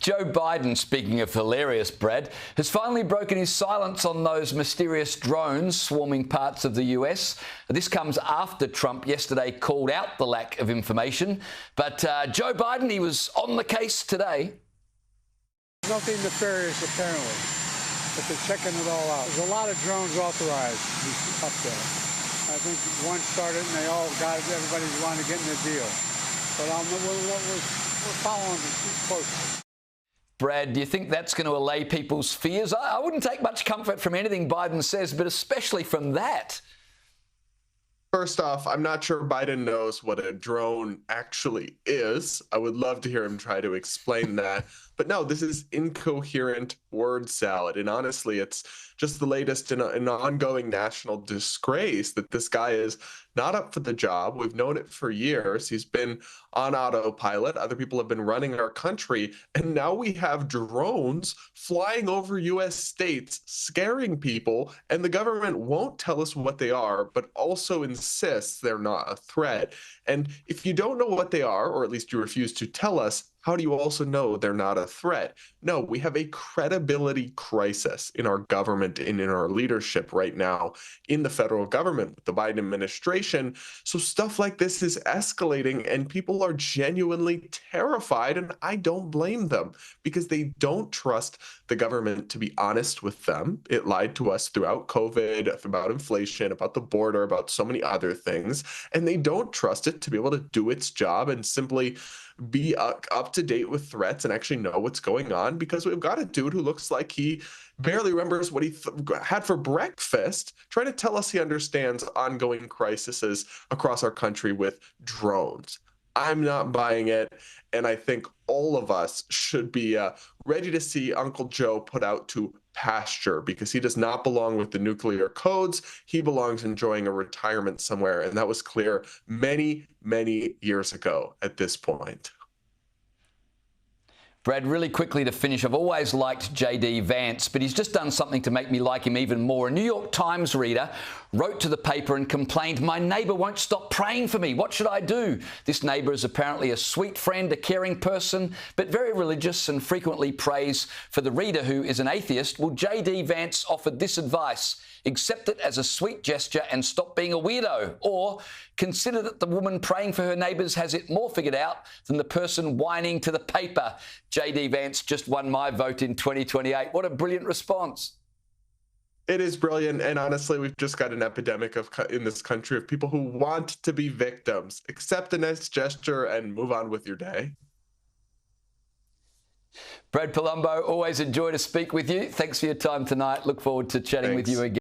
Joe Biden, speaking of hilarious, Brad, has finally broken his silence on those mysterious drones swarming parts of the US. This comes after Trump yesterday called out the lack of information. But Joe Biden, he was on the case today. Nothing nefarious, apparently, but they're checking it all out. There's a lot of drones authorized up there. I think one started and they all got it. Everybody wanted to get in the deal. But we're following it closely. Brad, do you think that's going to allay people's fears? I wouldn't take much comfort from anything Biden says, but especially from that. First off, I'm not sure Biden knows what a drone actually is. I would love to hear him try to explain that. But no, this is incoherent word salad. And honestly, it's just the latest in an ongoing national disgrace that this guy is not up for the job. We've known it for years. He's been on autopilot. Other people have been running our country. And now we have drones flying over U.S. states, scaring people. And the government won't tell us what they are, but also insists they're not a threat. And if you don't know what they are, or at least you refuse to tell us, how do you also know they're not a threat? No, we have a credibility crisis in our government and in our leadership right now in the federal government with the Biden administration. So stuff like this is escalating and people are genuinely terrified, and I don't blame them because they don't trust the government to be honest with them. It lied to us throughout COVID, about inflation, about the border, about so many other things, and they don't trust it to be able to do its job and simply be up to date with threats and actually know what's going on, because we've got a dude who looks like he barely remembers what he had for breakfast, trying to tell us he understands ongoing crises across our country with drones. I'm not buying it, and I think all of us should be ready to see Uncle Joe put out to pasture, because he does not belong with the nuclear codes. He belongs enjoying a retirement somewhere, and that was clear many, many years ago at this point. Brad, really quickly to finish, I've always liked J.D. Vance, but he's just done something to make me like him even more. A New York Times reader wrote to the paper and complained, "My neighbour won't stop praying for me. What should I do?" This neighbour is apparently a sweet friend, a caring person, but very religious and frequently prays for the reader, who is an atheist. Well, J.D. Vance offered this advice: accept it as a sweet gesture and stop being a weirdo. Or consider that the woman praying for her neighbours has it more figured out than the person whining to the paper. J.D. Vance just won my vote in 2028. What a brilliant response. It is brilliant, and honestly, we've just got an epidemic in this country of people who want to be victims. Accept a nice gesture and move on with your day. Brad Polumbo, always a joy to speak with you. Thanks for your time tonight. Look forward to chatting with you again.